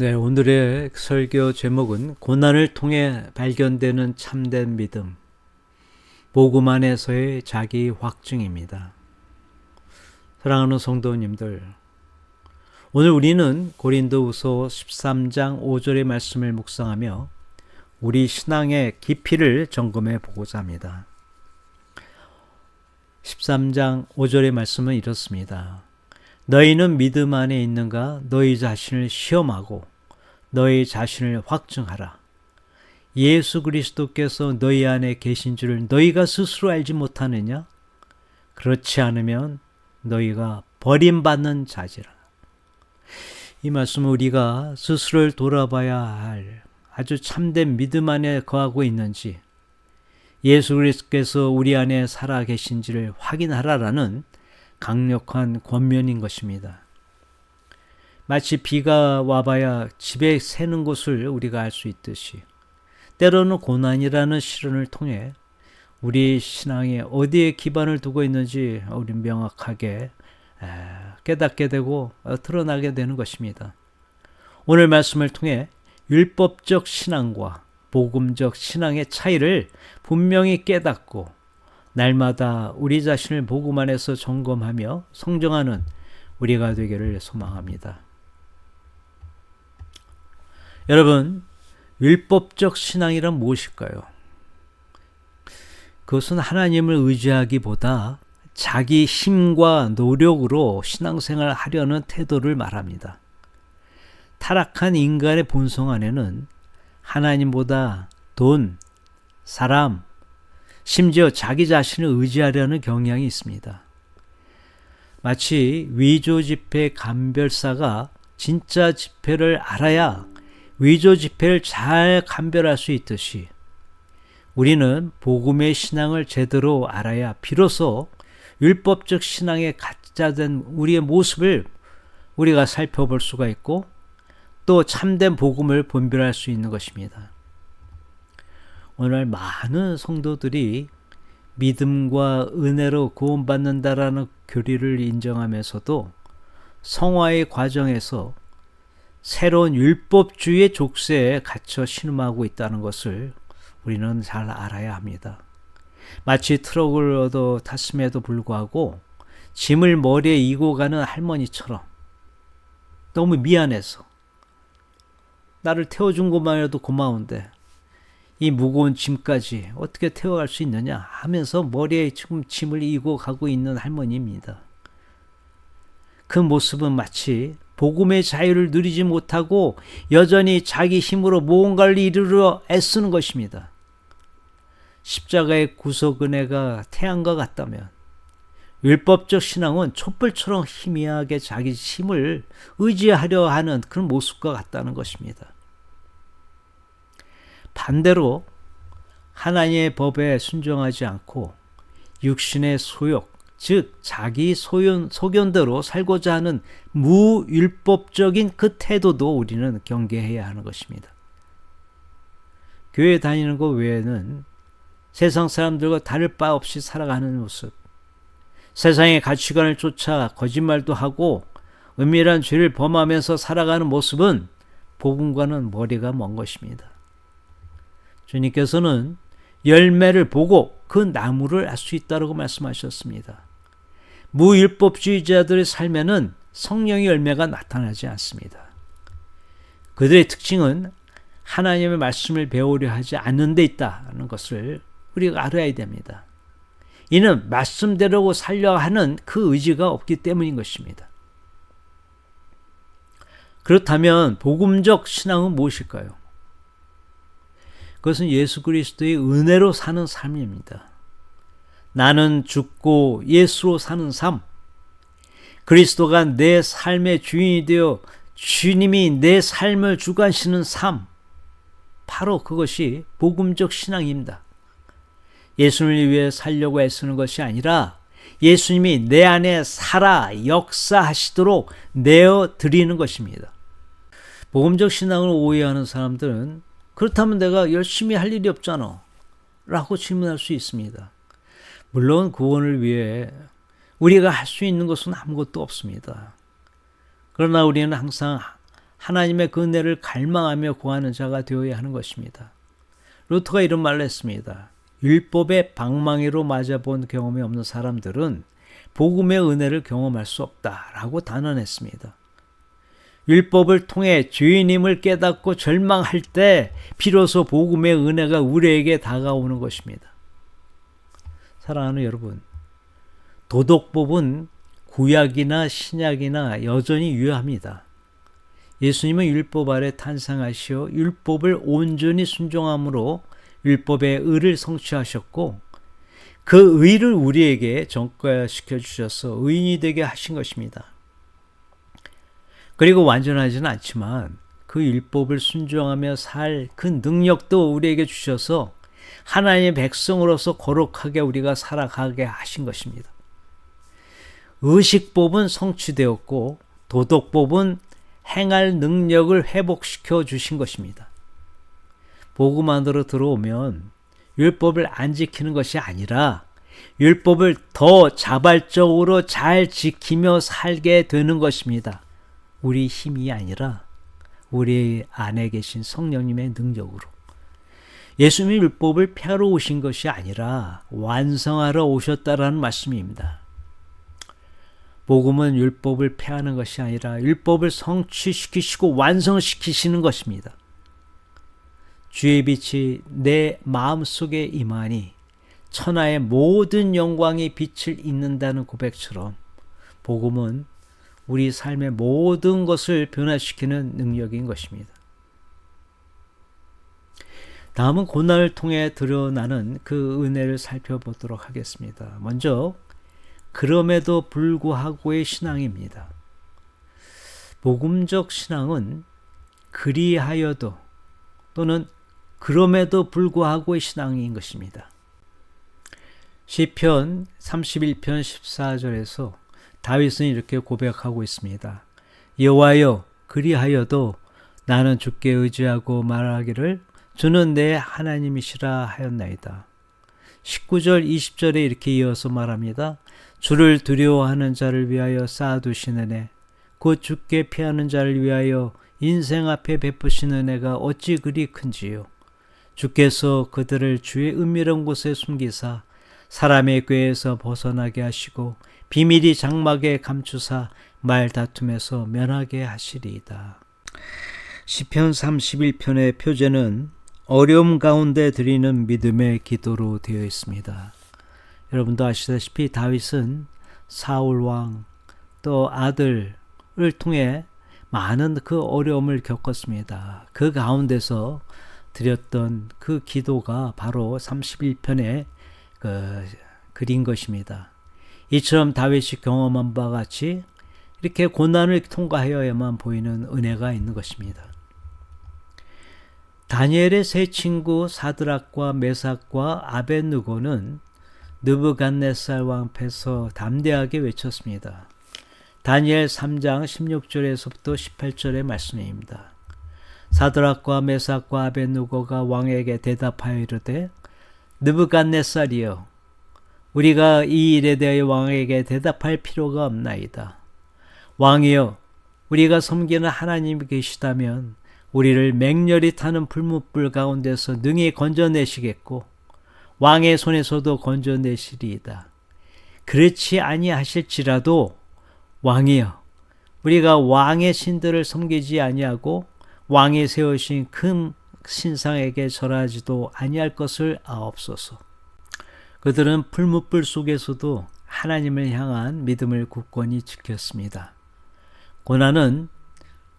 네, 오늘의 설교 제목은 고난을 통해 발견되는 참된 믿음, 복음 안에서의 자기 확증입니다. 사랑하는 성도님들, 오늘 우리는 고린도후서 13장 5절의 말씀을 묵상하며 우리 신앙의 깊이를 점검해 보고자 합니다. 13장 5절의 말씀은 이렇습니다. 너희는 믿음 안에 있는가? 너희 자신을 시험하고 너희 자신을 확증하라. 예수 그리스도께서 너희 안에 계신 줄을 너희가 스스로 알지 못하느냐? 그렇지 않으면 너희가 버림받는 자지라. 이 말씀은 우리가 스스로를 돌아봐야 할 아주 참된 믿음 안에 거하고 있는지, 예수 그리스도께서 우리 안에 살아 계신지를 확인하라라는 강력한 권면인 것입니다. 마치 비가 와봐야 집에 새는 곳을 우리가 알 수 있듯이 때로는 고난이라는 시련을 통해 우리 신앙에 어디에 기반을 두고 있는지 우리는 명확하게 깨닫게 되고 드러나게 되는 것입니다. 오늘 말씀을 통해 율법적 신앙과 복음적 신앙의 차이를 분명히 깨닫고 날마다 우리 자신을 복음 안에서 점검하며 성정하는 우리가 되기를 소망합니다. 여러분, 율법적 신앙이란 무엇일까요? 그것은 하나님을 의지하기보다 자기 힘과 노력으로 신앙생활을 하려는 태도를 말합니다. 타락한 인간의 본성 안에는 하나님보다 돈, 사람, 심지어 자기 자신을 의지하려는 경향이 있습니다. 마치 위조 지폐 감별사가 진짜 지폐를 알아야 위조 지폐를 잘 감별할 수 있듯이 우리는 복음의 신앙을 제대로 알아야 비로소 율법적 신앙에 가짜된 우리의 모습을 우리가 살펴볼 수가 있고 또 참된 복음을 분별할 수 있는 것입니다. 오늘 많은 성도들이 믿음과 은혜로 구원받는다라는 교리를 인정하면서도 성화의 과정에서 새로운 율법주의의 족쇄에 갇혀 신음하고 있다는 것을 우리는 잘 알아야 합니다. 마치 트럭을 얻어 탔음에도 불구하고 짐을 머리에 이고 가는 할머니처럼 너무 미안해서 나를 태워준 것만이라도 고마운데 이 무거운 짐까지 어떻게 태워갈 수 있느냐 하면서 머리에 지금 짐을 이고 가고 있는 할머니입니다. 그 모습은 마치 복음의 자유를 누리지 못하고 여전히 자기 힘으로 무언가를 이루려 애쓰는 것입니다. 십자가의 구속 은혜가 태양과 같다면 율법적 신앙은 촛불처럼 희미하게 자기 힘을 의지하려 하는 그런 모습과 같다는 것입니다. 반대로 하나님의 법에 순종하지 않고 육신의 소욕, 즉 자기 소견대로 살고자 하는 무율법적인 그 태도도 우리는 경계해야 하는 것입니다. 교회 다니는 것 외에는 세상 사람들과 다를 바 없이 살아가는 모습, 세상의 가치관을 쫓아 거짓말도 하고 은밀한 죄를 범하면서 살아가는 모습은 복음과는 머리가 먼 것입니다. 주님께서는 열매를 보고 그 나무를 알 수 있다고 말씀하셨습니다. 무율법주의자들의 삶에는 성령의 열매가 나타나지 않습니다. 그들의 특징은 하나님의 말씀을 배우려 하지 않는 데 있다는 것을 우리가 알아야 됩니다. 이는 말씀대로 살려 하는 그 의지가 없기 때문인 것입니다. 그렇다면 복음적 신앙은 무엇일까요? 그것은 예수 그리스도의 은혜로 사는 삶입니다. 나는 죽고 예수로 사는 삶, 그리스도가 내 삶의 주인이 되어 주님이 내 삶을 주관하시는 삶, 바로 그것이 복음적 신앙입니다. 예수님을 위해 살려고 애쓰는 것이 아니라 예수님이 내 안에 살아 역사하시도록 내어드리는 것입니다. 복음적 신앙을 오해하는 사람들은 그렇다면 내가 열심히 할 일이 없잖아 라고 질문할 수 있습니다. 물론 구원을 위해 우리가 할 수 있는 것은 아무것도 없습니다. 그러나 우리는 항상 하나님의 그 은혜를 갈망하며 구하는 자가 되어야 하는 것입니다. 루터가 이런 말을 했습니다. 율법의 방망이로 맞아본 경험이 없는 사람들은 복음의 은혜를 경험할 수 없다라고 단언했습니다. 율법을 통해 죄인임을 깨닫고 절망할 때 비로소 복음의 은혜가 우리에게 다가오는 것입니다. 사랑하는 여러분, 도덕법은 구약이나 신약이나 여전히 유효합니다. 예수님은 율법 아래 탄생하시어 율법을 온전히 순종함으로 율법의 의를 성취하셨고 그 의를 우리에게 전가시켜 주셔서 의인이 되게 하신 것입니다. 그리고 완전하지는 않지만 그 율법을 순종하며 살 그 능력도 우리에게 주셔서 하나님의 백성으로서 거룩하게 우리가 살아가게 하신 것입니다. 의식법은 성취되었고 도덕법은 행할 능력을 회복시켜 주신 것입니다. 복음 안으로 들어오면 율법을 안 지키는 것이 아니라 율법을 더 자발적으로 잘 지키며 살게 되는 것입니다. 우리 힘이 아니라 우리 안에 계신 성령님의 능력으로. 예수님이 율법을 폐하러 오신 것이 아니라 완성하러 오셨다라는 말씀입니다. 복음은 율법을 폐하는 것이 아니라 율법을 성취시키시고 완성시키시는 것입니다. 주의 빛이 내 마음속에 임하니 천하의 모든 영광이 빛을 잇는다는 고백처럼 복음은 우리 삶의 모든 것을 변화시키는 능력인 것입니다. 다음은 고난을 통해 드러나는 그 은혜를 살펴보도록 하겠습니다. 먼저 그럼에도 불구하고의 신앙입니다. 복음적 신앙은 그리하여도 또는 그럼에도 불구하고의 신앙인 것입니다. 시편 31편 14절에서 다윗은 이렇게 고백하고 있습니다. 여호와여 그리하여도 나는 주께 의지하고 말하기를 주는 내 하나님이시라 하였나이다. 19절 20절에 이렇게 이어서 말합니다. 주를 두려워하는 자를 위하여 쌓아두시는 애 곧 주께 피하는 자를 위하여 인생 앞에 베푸시는 애가 어찌 그리 큰지요. 주께서 그들을 주의 은밀한 곳에 숨기사 사람의 꾀에서 벗어나게 하시고 비밀이 장막에 감추사 말다툼에서 면하게 하시리이다. 시편 31편의 표제는 어려움 가운데 드리는 믿음의 기도로 되어 있습니다. 여러분도 아시다시피 다윗은 사울 왕 또 아들을 통해 많은 그 어려움을 겪었습니다. 그 가운데서 드렸던 그 기도가 바로 31편에 그린 것입니다. 이처럼 다윗이 경험한 바와 같이 이렇게 고난을 통과하여야만 보이는 은혜가 있는 것입니다. 다니엘의 세 친구 사드락과 메삭과 아벳느고는 느부갓네살 왕 앞에서 담대하게 외쳤습니다. 다니엘 3장 16절에서부터 18절의 말씀입니다. 사드락과 메삭과 아벳느고가 왕에게 대답하여 이르되 느부갓네살이여 우리가 이 일에 대하여 왕에게 대답할 필요가 없나이다. 왕이여 우리가 섬기는 하나님이 계시다면 우리를 맹렬히 타는 불뭇불 가운데서 능히 건져내시겠고 왕의 손에서도 건져내시리이다. 그렇지 아니하실지라도 왕이여 우리가 왕의 신들을 섬기지 아니하고 왕이 세우신 큰 신상에게 절하지도 아니할 것을 아옵소서. 그들은 불뭇불 속에서도 하나님을 향한 믿음을 굳건히 지켰습니다. 고난은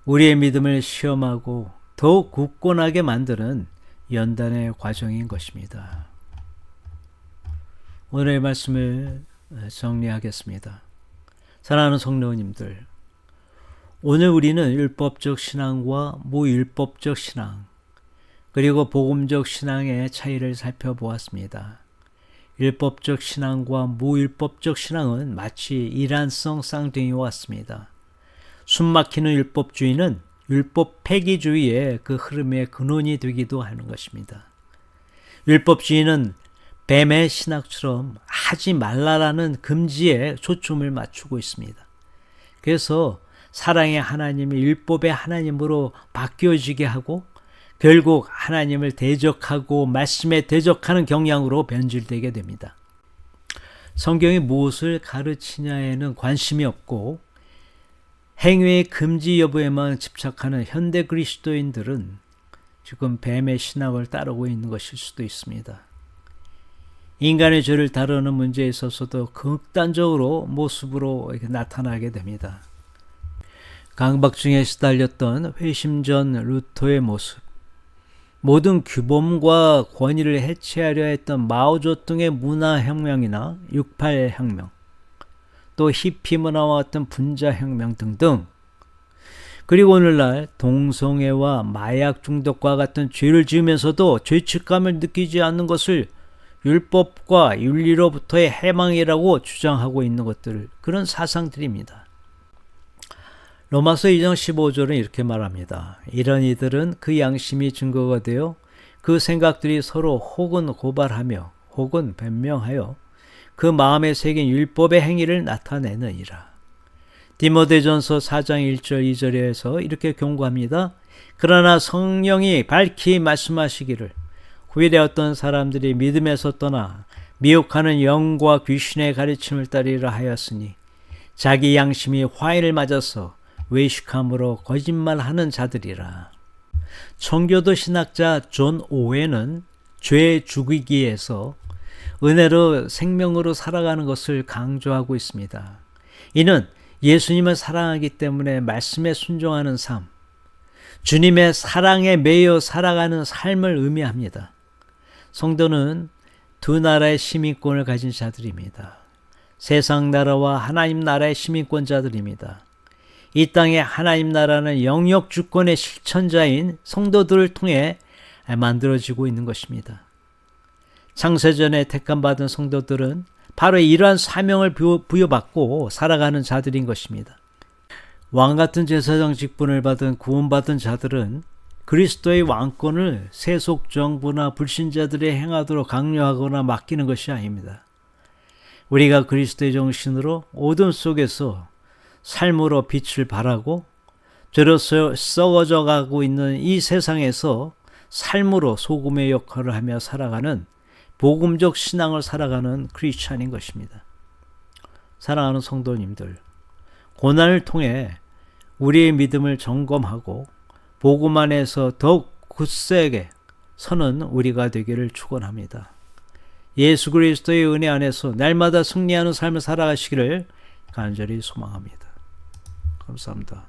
우리의 믿음을 시험하고 더욱 굳건하게 만드는 연단의 과정인 것입니다. 오늘의 말씀을 정리하겠습니다. 사랑하는 성도님들, 오늘 우리는 율법적 신앙과 무율법적 신앙, 그리고 복음적 신앙의 차이를 살펴보았습니다. 율법적 신앙과 무율법적 신앙은 마치 이란성 쌍둥이와 같습니다. 숨막히는 율법주의는 율법 폐기주의의 그 흐름의 근원이 되기도 하는 것입니다. 율법주의는 뱀의 신학처럼 하지 말라라는 금지에 초점을 맞추고 있습니다. 그래서 사랑의 하나님이 율법의 하나님으로 바뀌어지게 하고 결국 하나님을 대적하고 말씀에 대적하는 경향으로 변질되게 됩니다. 성경이 무엇을 가르치냐에는 관심이 없고 행위의 금지 여부에만 집착하는 현대 그리스도인들은 지금 뱀의 신학을 따르고 있는 것일 수도 있습니다. 인간의 죄를 다루는 문제에 있어서도 극단적으로 모습으로 나타나게 됩니다. 강박증에 시달렸던 회심전 루터의 모습, 모든 규범과 권위를 해체하려 했던 마오쩌둥의 문화혁명이나 68혁명, 또 히피 문화와 같은 분자혁명 등등, 그리고 오늘날 동성애와 마약 중독과 같은 죄를 지으면서도 죄책감을 느끼지 않는 것을 율법과 윤리로부터의 해방이라고 주장하고 있는 것들, 그런 사상들입니다. 로마서 2장 15절은 이렇게 말합니다. 이런 이들은 그 양심이 증거가 되어 그 생각들이 서로 혹은 고발하며 혹은 변명하여 그 마음에 새긴 율법의 행위를 나타내느니라. 디모데전서 4장 1절 2절에서 이렇게 경고합니다. 그러나 성령이 밝히 말씀하시기를 후일에 어떤 사람들이 믿음에서 떠나 미혹하는 영과 귀신의 가르침을 따르려 하였으니 자기 양심이 화인을 맞아서 외식함으로 거짓말하는 자들이라. 청교도 신학자 존 오웬은 죄 죽이기에서 은혜로 생명으로 살아가는 것을 강조하고 있습니다. 이는 예수님을 사랑하기 때문에 말씀에 순종하는 삶, 주님의 사랑에 매여 살아가는 삶을 의미합니다. 성도는 두 나라의 시민권을 가진 자들입니다. 세상 나라와 하나님 나라의 시민권자들입니다. 이 땅의 하나님 나라는 영역 주권의 실천자인 성도들을 통해 만들어지고 있는 것입니다. 창세전에 택함받은 성도들은 바로 이러한 사명을 부여받고 살아가는 자들인 것입니다. 왕같은 제사장 직분을 받은 구원받은 자들은 그리스도의 왕권을 세속 정부나 불신자들이 행하도록 강요하거나 맡기는 것이 아닙니다. 우리가 그리스도의 정신으로 어둠 속에서 삶으로 빛을 발하고 죄로 썩어져 가고 있는 이 세상에서 삶으로 소금의 역할을 하며 살아가는 복음적 신앙을 살아가는 크리스찬인 것입니다. 사랑하는 성도님들, 고난을 통해 우리의 믿음을 점검하고 복음 안에서 더욱 굳세게 서는 우리가 되기를 축원합니다. 예수 그리스도의 은혜 안에서 날마다 승리하는 삶을 살아가시기를 간절히 소망합니다. 감사합니다.